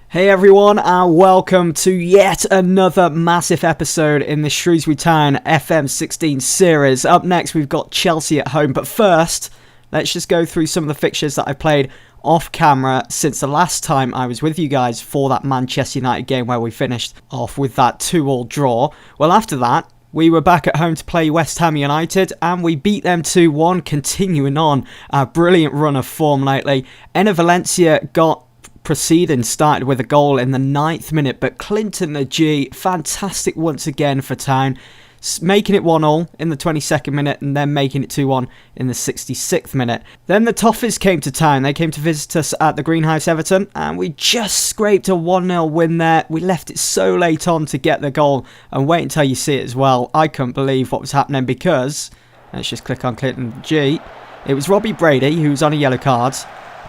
Hey everyone, and welcome to yet another massive episode in the Shrewsbury Town FM16 series. Up next we've got Chelsea at home, but first let's just go through some of the fixtures that I've played off camera since the last time I was with you guys for that Manchester United game where we finished off with that 2-2 draw. Well, after that we were back at home to play West Ham United and we beat them 2-1, continuing on our brilliant run of form lately. Enner Valencia started with a goal in the 9th minute, but Clinton the G, fantastic once again for Town, making it 1-1 in the 22nd minute and then making it 2-1 in the 66th minute. Then the Toffees came to Town. They came to visit us at the Greenhouse Everton and we just scraped a 1-0 win there. We left it so late on to get the goal, and wait until you see it as well. I couldn't believe what was happening because, let's just click on Clinton the G, it was Robbie Brady who was on a yellow card.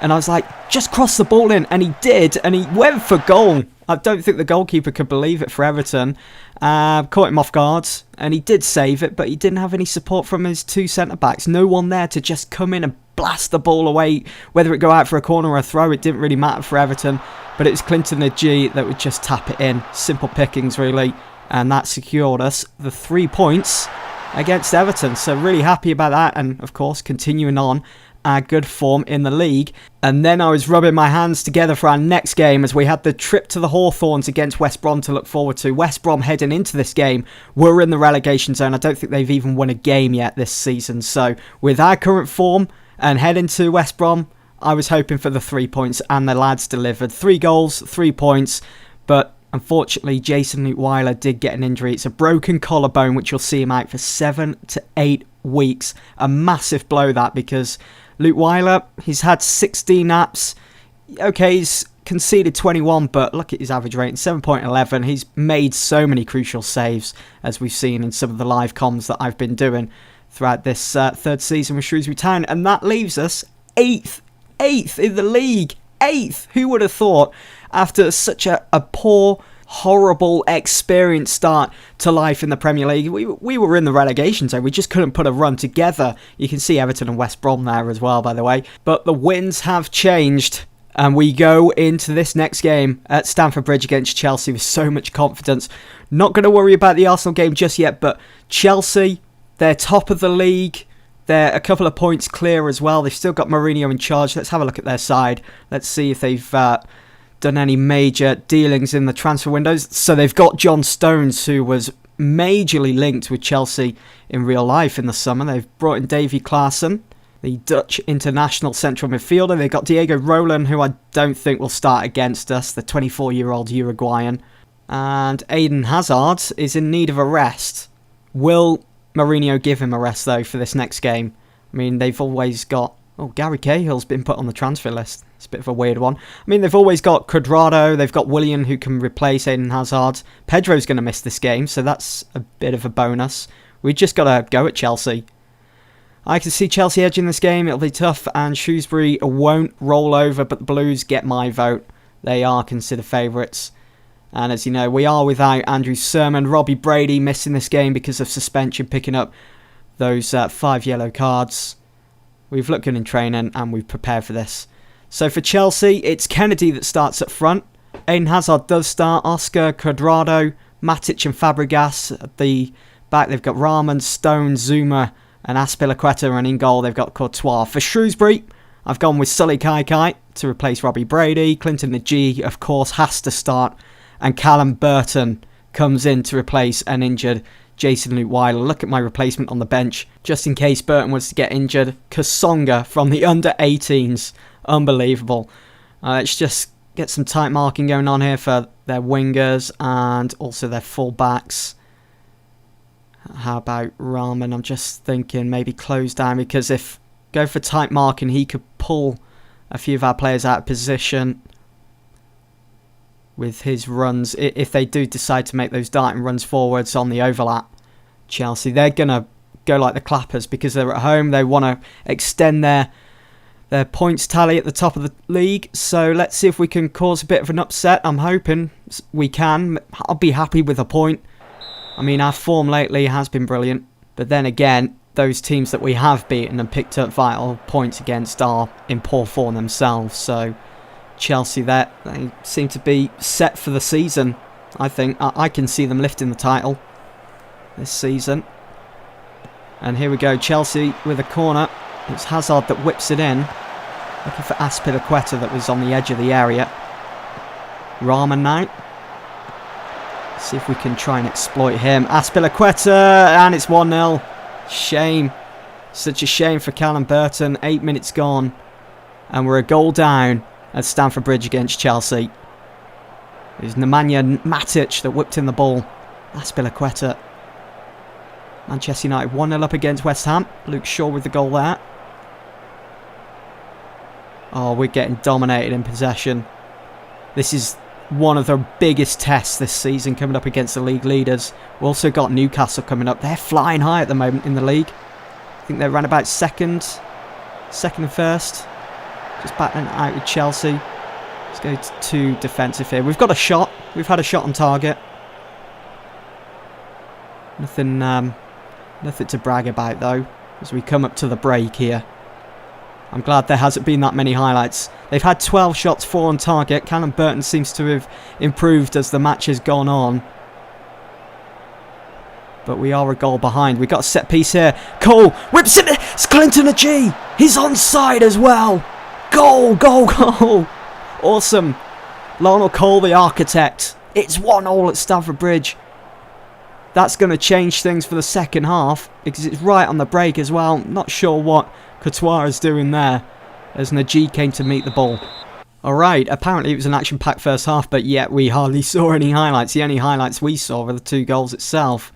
And I was like, just cross the ball in. And he did. And he went for goal. I don't think the goalkeeper could believe it for Everton. Caught him off guard. And he did save it. But he didn't have any support from his two centre-backs. No one there to just come in and blast the ball away. Whether it go out for a corner or a throw, it didn't really matter for Everton. But it was Clinton the G that would just tap it in. Simple pickings, really. And that secured us the 3 points against Everton. So really happy about that. And, of course, continuing on our good form in the league. And then I was rubbing my hands together for our next game as we had the trip to the Hawthorns against West Brom to look forward to. West Brom heading into this game were in the relegation zone. I don't think they've even won a game yet this season. So with our current form and heading to West Brom, I was hoping for the 3 points, and the lads delivered. 3 goals, 3 points, but unfortunately Jason Leutwiler did get an injury. It's a broken collarbone, which will see him out for 7 to 8 weeks. A massive blow that, because Leutwiler, he's had 16 naps. Okay, he's conceded 21, but look at his average rating, 7.11. He's made so many crucial saves, as we've seen in some of the live comms that I've been doing throughout this third season with Shrewsbury Town. And that leaves us 8th in the league. 8th! Who would have thought, after such a poor, horrible, experienced start to life in the Premier League, we were in the relegation zone. We just couldn't put a run together. You can see Everton and West Brom there as well, by the way. But the winds have changed, and we go into this next game at Stamford Bridge against Chelsea with so much confidence. Not going to worry about the Arsenal game just yet, but Chelsea, they're top of the league. They're a couple of points clear as well. They've still got Mourinho in charge. Let's have a look at their side. Let's see if they've done any major dealings in the transfer windows. So they've got John Stones, who was majorly linked with Chelsea in real life in the summer. They've brought in Davy Klaassen, the Dutch international central midfielder. They've got Diego Roland, who I don't think will start against us, the 24-year-old Uruguayan. And Eden Hazard is in need of a rest. Will Mourinho give him a rest, though, for this next game? I mean, they've always got... Oh, Gary Cahill's been put on the transfer list. It's a bit of a weird one. I mean, they've always got Cuadrado. They've got Willian, who can replace Eden Hazard. Pedro's going to miss this game, so that's a bit of a bonus. We just got to go at Chelsea. I can see Chelsea edging this game. It'll be tough, and Shrewsbury won't roll over, but the Blues get my vote. They are considered favourites. And as you know, we are without Andrew Sermon. Robbie Brady missing this game because of suspension, picking up those 5 yellow cards. We've looked good in training and we've prepared for this. So for Chelsea, it's Kennedy that starts up front. Eden Hazard does start. Oscar, Cuadrado, Matic and Fabregas at the back. They've got Rahman, Stone, Zuma and Azpilicueta, and in goal they've got Courtois. For Shrewsbury, I've gone with Sully Kaikai to replace Robbie Brady. Clinton the G, of course, has to start. And Callum Burton comes in to replace an injured Jason Leutwiler. Look at my replacement on the bench, just in case Burton was to get injured. Kasonga from the under-18s. Unbelievable. Let's just get some tight marking going on here for their wingers and also their full-backs. How about Rahman? I'm just thinking maybe close down, because if go for tight marking, he could pull a few of our players out of position with his runs, if they do decide to make those darting runs forwards on the overlap. Chelsea, they're going to go like the clappers because they're at home. They want to extend their points tally at the top of the league. So let's see if we can cause a bit of an upset. I'm hoping we can. I'll be happy with a point. I mean, our form lately has been brilliant. But then again, those teams that we have beaten and picked up vital points against are in poor form themselves. So Chelsea there. They seem to be set for the season. I think I can see them lifting the title this season. And here we go, Chelsea with a corner. It's Hazard that whips it in. Looking for Azpilicueta that was on the edge of the area. Rahman now. See if we can try and exploit him. Azpilicueta, and it's 1-0. Shame. Such a shame for Callum Burton. 8 minutes gone. And we're a goal down at Stamford Bridge against Chelsea. It was Nemanja Matic that whipped in the ball. Azpilicueta. Manchester United 1-0 up against West Ham. Luke Shaw with the goal there. Oh, we're getting dominated in possession. This is one of the biggest tests this season, coming up against the league leaders. We've also got Newcastle coming up. They're flying high at the moment in the league. I think they're around about second and first. Just battling out with Chelsea. Let's go to defensive here. We've got a shot. We've had a shot on target. Nothing to brag about though, as we come up to the break here. I'm glad there hasn't been that many highlights. They've had 12 shots, 4 on target. Callum Burton seems to have improved as the match has gone on. But we are a goal behind. We've got a set piece here. Cole whips it. It's Clinton G. He's onside as well. Goal, goal, goal. Awesome. Lionel Cole, the architect. It's 1-1 at Stamford Bridge. That's going to change things for the second half, because it's right on the break as well. Not sure what Courtois is doing there, as Nagy came to meet the ball. Alright, apparently it was an action-packed first half, but yet we hardly saw any highlights. The only highlights we saw were the 2 goals itself.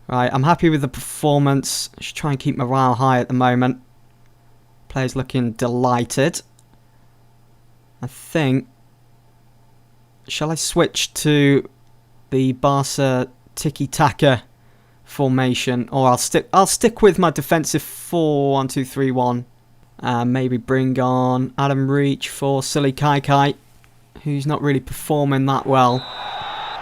Right, I'm happy with the performance. I should try and keep morale high at the moment. Players looking delighted. I think... Shall I switch to the Barca tiki-taka formation, or I'll stick with my defensive 4-1-2-3-1. Maybe bring on Adam Reach for Silly Kai, who's not really performing that well.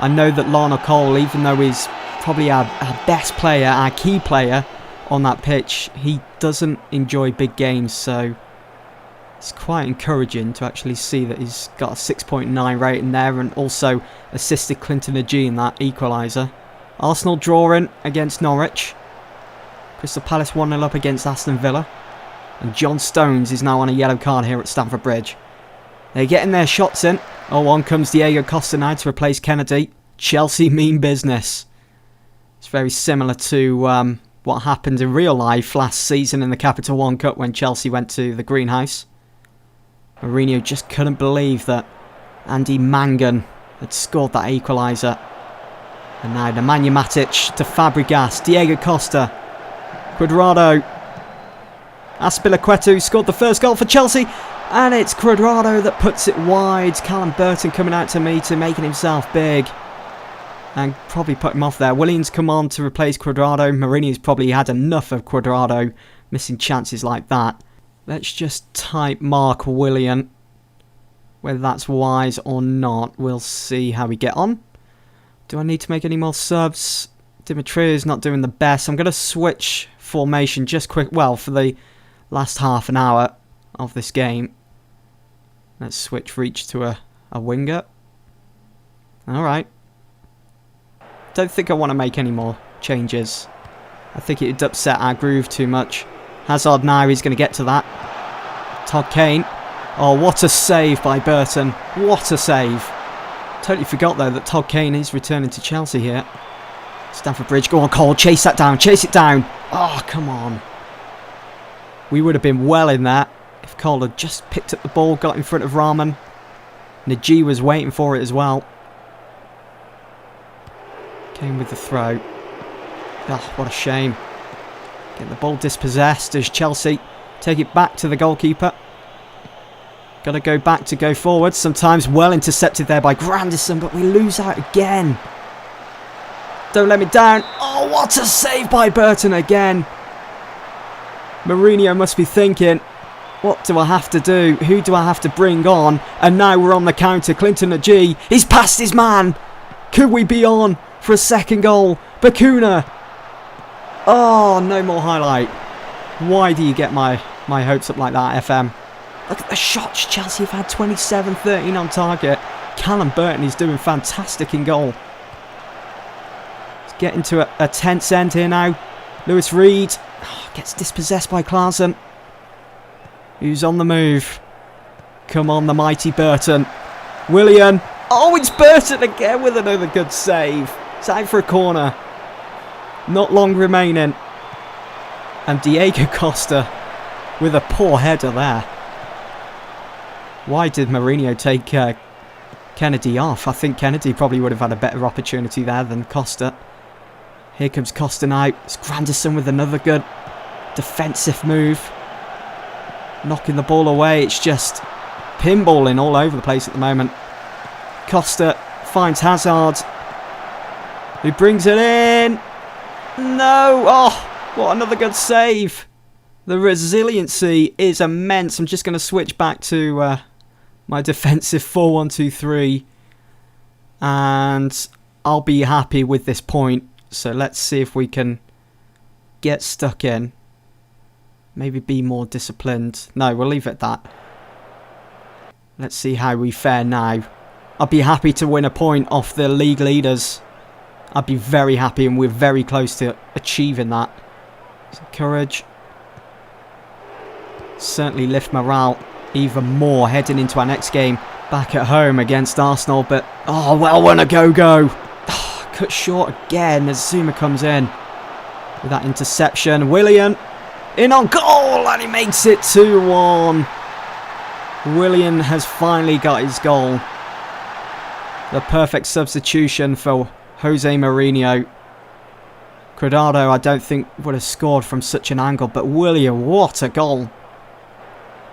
I know that Lionel Cole, even though he's probably our best player, our key player on that pitch, he doesn't enjoy big games, so it's quite encouraging to actually see that he's got a 6.9 rating there, and also assisted Clinton Nagy in that equaliser. Arsenal drawing against Norwich. Crystal Palace 1-0 up against Aston Villa. And John Stones is now on a yellow card here at Stamford Bridge. They're getting their shots in. Oh, on comes Diego Costa now to replace Kennedy. Chelsea mean business. It's very similar to what happened in real life last season in the Capital One Cup when Chelsea went to the Greenhouse. Mourinho just couldn't believe that Andy Mangan had scored that equaliser. And now Nemanja Matic to Fabregas, Diego Costa, Cuadrado, Azpilicueta, who scored the first goal for Chelsea, and it's Cuadrado that puts it wide. Callum Burton coming out to meet him, making himself big, and probably put him off there. Williams come on to replace Cuadrado. Mourinho's probably had enough of Cuadrado missing chances like that. Let's just type Mark Willian. Whether that's wise or not, we'll see how we get on. Do I need to make any more subs? Dimitri's not doing the best. I'm going to switch formation just quick. Well, for the last half an hour of this game. Let's switch Reach to a winger. Alright. Don't think I want to make any more changes. I think it would upset our groove too much. Hazard now, he's going to get to that. Todd Kane. Oh, what a save by Burton. What a save. Totally forgot though that Todd Kane is returning to Chelsea here. Stamford Bridge, go on Cole, chase that down, chase it down. Oh, come on. We would have been well in that if Cole had just picked up the ball, got in front of Rahman. Nagy was waiting for it as well. Kane with the throw. Oh, what a shame. Get the ball dispossessed as Chelsea take it back to the goalkeeper. Got to go back to go forward. Sometimes well intercepted there by Grandison, but we lose out again. Don't let me down. Oh, what a save by Burton again. Mourinho must be thinking, what do I have to do? Who do I have to bring on? And now we're on the counter. Clinton Nagy, he's past his man. Could we be on for a second goal? Bakuna. Oh, no more highlight. Why do you get my hopes up like that, FM? Look at the shots. Chelsea have had 27, 13 on target. Callum Burton is doing fantastic in goal. It's getting to a tense end here now. Lewis Reed gets dispossessed by Klaassen, who's on the move. Come on, the mighty Burton. Willian. Oh, it's Burton again with another good save. It's out for a corner. Not long remaining. And Diego Costa with a poor header there. Why did Mourinho take Kennedy off? I think Kennedy probably would have had a better opportunity there than Costa. Here comes Costa now. It's Granderson with another good defensive move. Knocking the ball away. It's just pinballing all over the place at the moment. Costa finds Hazard, who brings it in. No! Oh, what another good save. The resiliency is immense. I'm just going to switch back to my defensive 4-1-2-3. And I'll be happy with this point. So let's see if we can get stuck in. Maybe be more disciplined. No, we'll leave it at that. Let's see how we fare now. I'd be happy to win a point off the league leaders. I'd be very happy, and we're very close to achieving that. So courage. Certainly lift morale even more heading into our next game back at home against Arsenal. But, oh, well, when a go-go. Oh, cut short again as Zuma comes in with that interception. Willian in on goal, and he makes it 2-1. Willian has finally got his goal. The perfect substitution for Jose Mourinho. Cuadrado, I don't think, would have scored from such an angle, but Willian, what a goal.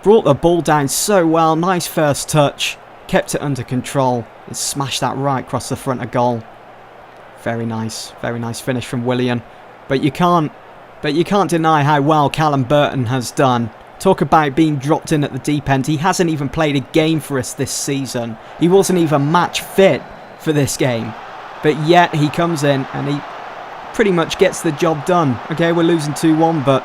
Brought the ball down so well. Nice first touch. Kept it under control. And smashed that right across the front of goal. Very nice finish from Willian. But you can't deny how well Callum Burton has done. Talk about being dropped in at the deep end. He hasn't even played a game for us this season. He wasn't even match fit for this game. But yet he comes in and he pretty much gets the job done. Okay, we're losing 2-1, but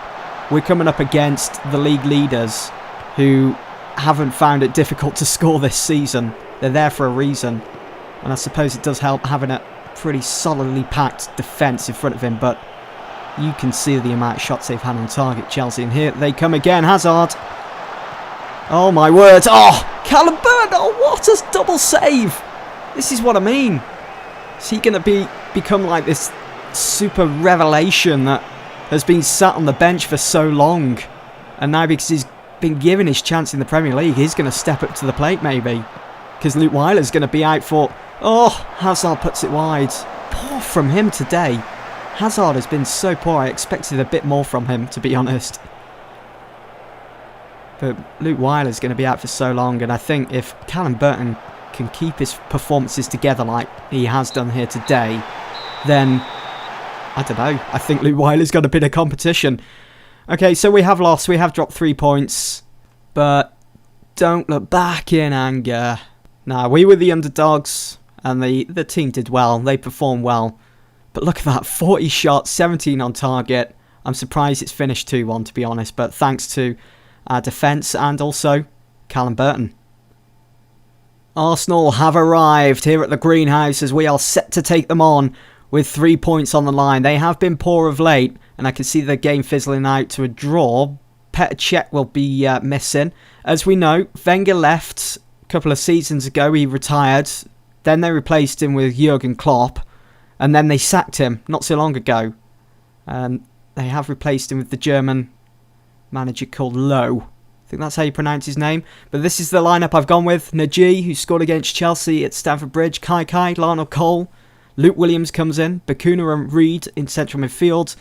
we're coming up against the league leaders who haven't found it difficult to score this season. They're there for a reason. And I suppose it does help having a pretty solidly packed defence in front of him, but you can see the amount of shots they've had on target, Chelsea. And here they come again. Hazard. Oh, my word. Oh, Callum Burton. Oh, what a double save. This is what I mean. Is he going to become like this super revelation that has been sat on the bench for so long? And now because he's been given his chance in the Premier League, he's going to step up to the plate maybe. Because Luke Weiler's going to be out for... Oh, Hazard puts it wide. Poor from him today. Hazard has been so poor. I expected a bit more from him, to be honest. But Luke Weiler's going to be out for so long, and I think if Callum Burton can keep his performances together like he has done here today, then, I don't know, I think Luke Weiler's got a bit of competition. Okay, so we have lost. We have dropped 3 points, but don't look back in anger. Nah, we were the underdogs, and the team did well. They performed well. But look at that, 40 shots, 17 on target. I'm surprised it's finished 2-1, to be honest, but thanks to our defence and also Callum Burton. Arsenal have arrived here at the Greenhouse as we are set to take them on with 3 points on the line. They have been poor of late, and I can see the game fizzling out to a draw. Petr Cech will be missing. As we know, Wenger left a couple of seasons ago. He retired. Then they replaced him with Jurgen Klopp. And then they sacked him not so long ago. And they have replaced him with the German manager called Lowe. I think that's how you pronounce his name. But this is the lineup I've gone with. Nagy, who scored against Chelsea at Stamford Bridge. Kai, Lionel Cole. Luke Williams comes in. Bakuna and Reed in central midfield.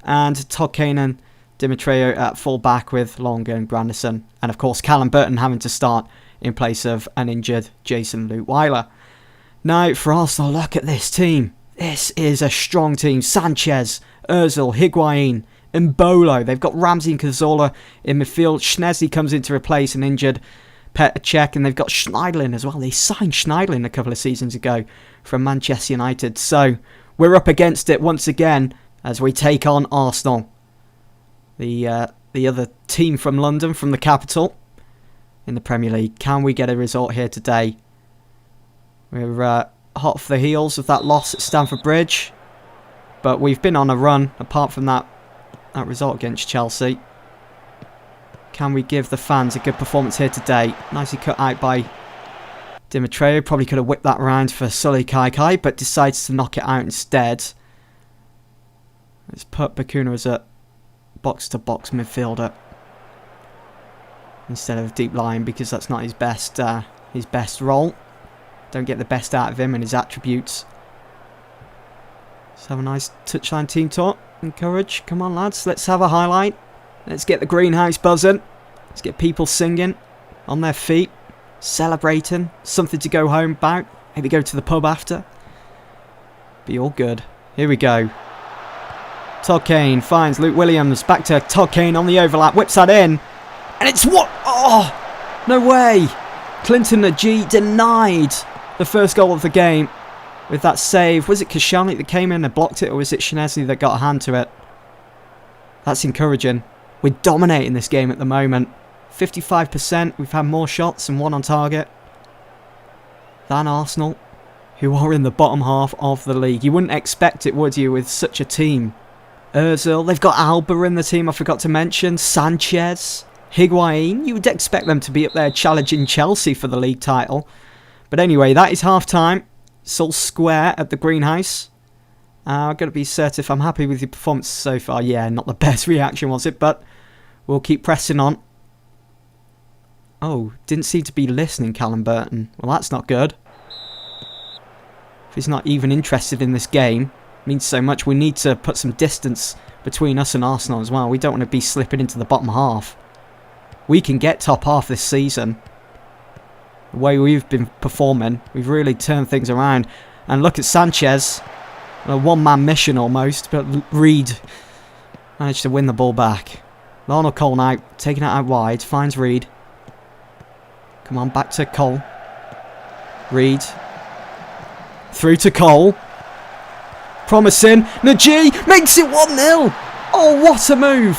And Todd Kane, Dimitreo at full back with Longa and Granderson. And of course Callum Burton having to start in place of an injured Jason Luke Weiler. Now for Arsenal, look at this team. This is a strong team. Sanchez, Ozil, Higuain, Mbolo. They've got Ramsey and Cazorla in midfield. Schnezzy comes in to replace an injured Petr Cech. And they've got Schneiderlin as well. They signed Schneiderlin a couple of seasons ago from Manchester United. So we're up against it once again as we take on Arsenal. The other team from London, from the capital. in the Premier League. Can we get a result here today? We're hot off the heels of that loss at Stamford Bridge. But we've been on a run, apart from that result against Chelsea. Can we give the fans a good performance here today? Nicely cut out by Dimitrov. Probably could have whipped that round for Sully Kaikai, but decides to knock it out instead. Let's put Bakuna as a box-to-box midfielder instead of deep line, because that's not his best role. Don't get the best out of him and his attributes. Let's have a nice touchline team talk. Encourage. Come on, lads. Let's have a highlight. Let's get the greenhouse buzzing. Let's get people singing, on their feet, celebrating. Something to go home about. Maybe go to the pub after. Be all good. Here we go. Todd Kane finds Luke Williams. Back to Todd Kane on the overlap. Whips that in. And it's what? Oh, no way. Clinton Najee denied the first goal of the game with that save. Was it Koscielny that came in and blocked it, or was it Szczesny that got a hand to it? That's encouraging. We're dominating this game at the moment. 55%. We've had more shots and one on target than Arsenal, who are in the bottom half of the league. You wouldn't expect it, would you, with such a team? Ozil. They've got Alba in the team, I forgot to mention. Sanchez. Higuain. You would expect them to be up there challenging Chelsea for the league title. But anyway, that is half-time. It's all square at the greenhouse. I've got to be certain if I'm happy with your performance so far. Yeah, not the best reaction, was it? But we'll keep pressing on. Oh, didn't seem to be listening, Callum Burton. Well, that's not good. If he's not even interested in this game, it means so much. We need to put some distance between us and Arsenal as well. We don't want to be slipping into the bottom half. We can get top half this season. The way we've been performing, we've really turned things around. And look at Sanchez. A one-man mission almost, but Reed managed to win the ball back. Lionel Cole now, taking it out wide, finds Reed. Come on, back to Cole. Reed. Through to Cole. Promising. Najee makes it 1-0. Oh, what a move.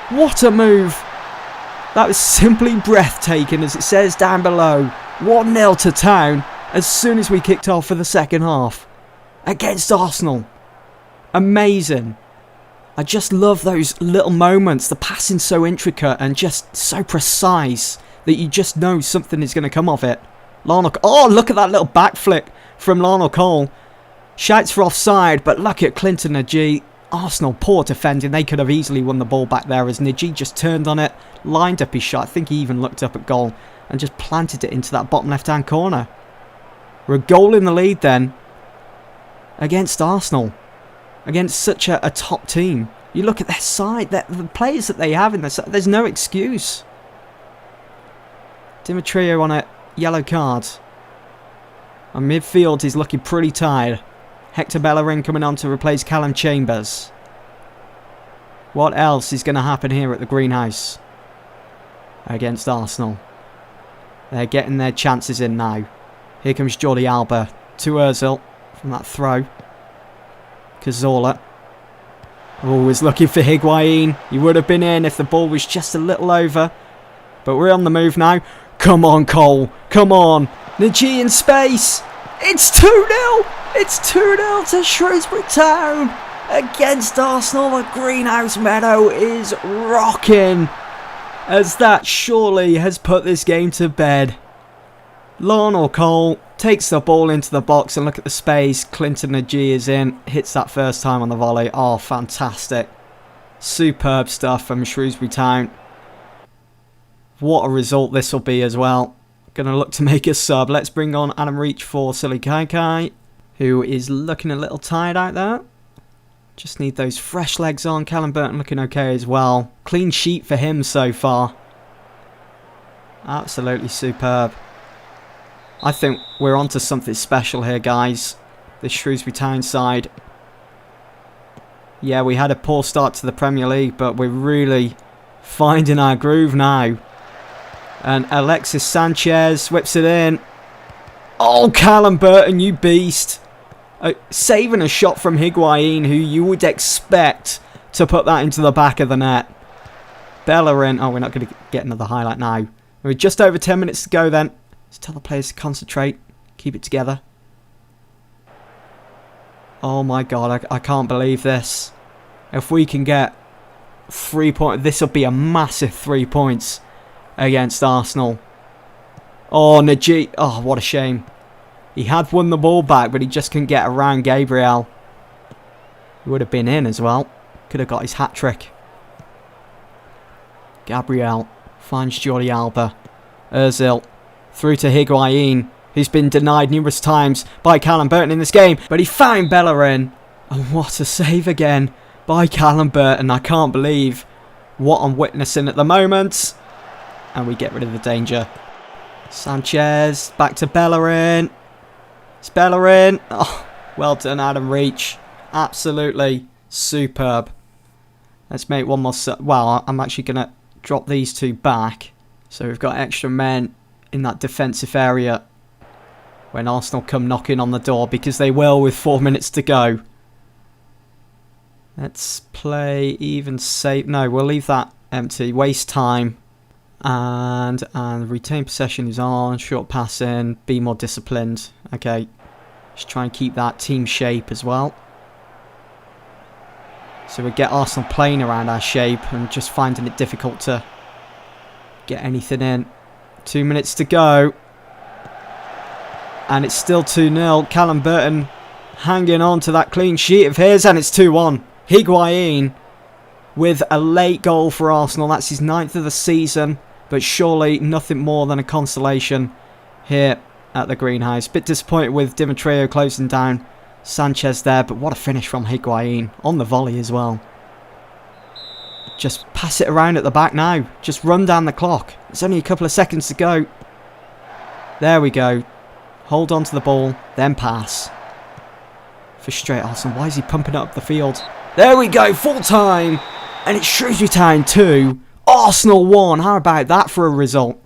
What a move. That was simply breathtaking, as it says down below. 1-0 to Town as soon as we kicked off for the second half. Against Arsenal. Amazing. I just love those little moments. The passing's so intricate and just so precise that you just know something is going to come of it. Oh, look at that little back flick from Lionel Cole. Shouts for offside, but look at Clinton Najee. Arsenal, poor defending. They could have easily won the ball back there as Najee just turned on it, lined up his shot. I think he even looked up at goal and just planted it into that bottom left-hand corner. We're a goal in the lead then against Arsenal, against such a top team. You look at their side, the players that they have in their side, there's no excuse. Dimitrov on a yellow card. And midfield is looking pretty tired. Hector Bellerin coming on to replace Callum Chambers. What else is going to happen here at the greenhouse against Arsenal? They're getting their chances in now. Here comes Jordi Alba to Ozil from that throw. Cazorla. Always looking for Higuain. He would have been in if the ball was just a little over. But we're on the move now. Come on, Cole. Come on. Najee in space. It's 2-0. It's 2-0 to Shrewsbury Town against Arsenal. The greenhouse meadow is rocking, as that surely has put this game to bed. Lionel Cole takes the ball into the box, and look at the space. Clinton Najee is in. Hits that first time on the volley. Oh, fantastic. Superb stuff from Shrewsbury Town. What a result this will be as well. Going to look to make a sub. Let's bring on Adam Reach for Sully Kaikai, who is looking a little tired out there. Just need those fresh legs on. Callum Burton looking okay as well. Clean sheet for him so far. Absolutely superb. I think we're onto something special here, guys. This Shrewsbury Town side. Yeah, we had a poor start to the Premier League, but we're really finding our groove now. And Alexis Sanchez whips it in. Oh, Callum Burton, you beast. Saving a shot from Higuain, who you would expect to put that into the back of the net. Bellerin. Oh, we're not going to get another highlight now. We're just over 10 minutes to go then. Let's tell the players to concentrate. Keep it together. Oh my god, I can't believe this. If we can get 3 points, this will be a massive 3 points against Arsenal. Oh, Najee. Oh, what a shame. He had won the ball back, but he just couldn't get around Gabriel. He would have been in as well. Could have got his hat-trick. Gabriel finds Jordi Alba. Ozil through to Higuain, who's been denied numerous times by Callum Burton in this game. But he found Bellerin. And what a save again by Callum Burton. I can't believe what I'm witnessing at the moment. And we get rid of the danger. Sanchez, back to Bellerin. It's Bellerin. Oh, well done, Adam Reach. Absolutely superb. Let's make one more. Well, I'm actually going to drop these two back. So we've got extra men in that defensive area when Arsenal come knocking on the door, because they will with 4 minutes to go. Let's play even save. No, we'll leave that empty. Waste time. And retain possession is on. Short passing. Be more disciplined. Okay. Just try and keep that team shape as well. So we get Arsenal playing around our shape and just finding it difficult to get anything in. 2 minutes to go. And it's still 2-0. Callum Burton hanging on to that clean sheet of his. And it's 2-1. Higuain with a late goal for Arsenal. That's his 9th of the season. But surely nothing more than a consolation here at the Greenhouse. Bit disappointed with Demetrio closing down Sanchez there. But what a finish from Higuain. On the volley as well. Just pass it around at the back now. Just run down the clock. It's only a couple of seconds to go. There we go. Hold on to the ball. Then pass. Frustrate Arsenal. Why is he pumping it up the field? There we go. Full time. And it's Shrewsbury Town 2. Arsenal 1. How about that for a result?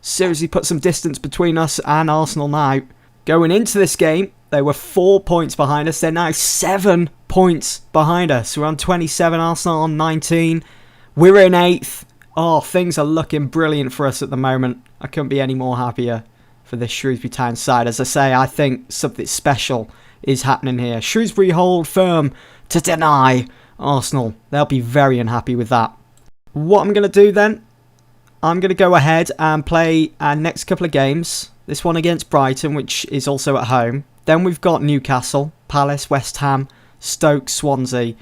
Seriously put some distance between us and Arsenal now. Going into this game, they were 4 points behind us. They're now 7 points behind us. We're on 27. Arsenal on 19. We're in 8th. Oh, things are looking brilliant for us at the moment. I couldn't be any more happier for this Shrewsbury Town side. As I say, I think something special is happening here. Shrewsbury hold firm to deny Arsenal. They'll be very unhappy with that. What I'm going to do then, I'm going to go ahead and play our next couple of games. This one against Brighton, which is also at home. Then we've got Newcastle, Palace, West Ham, Stoke, Swansea.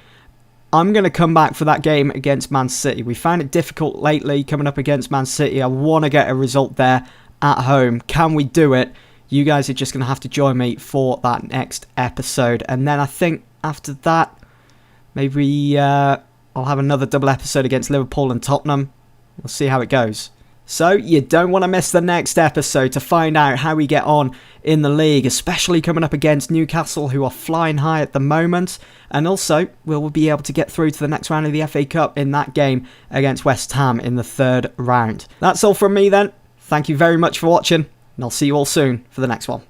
I'm going to come back for that game against Man City. We found it difficult lately coming up against Man City. I want to get a result there at home. Can we do it? You guys are just going to have to join me for that next episode. And then I think after that, maybe I'll have another double episode against Liverpool and Tottenham. We'll see how it goes. So you don't want to miss the next episode to find out how we get on in the league, especially coming up against Newcastle, who are flying high at the moment. And also, we'll be able to get through to the next round of the FA Cup in that game against West Ham in the 3rd round. That's all from me then. Thank you very much for watching, and I'll see you all soon for the next one.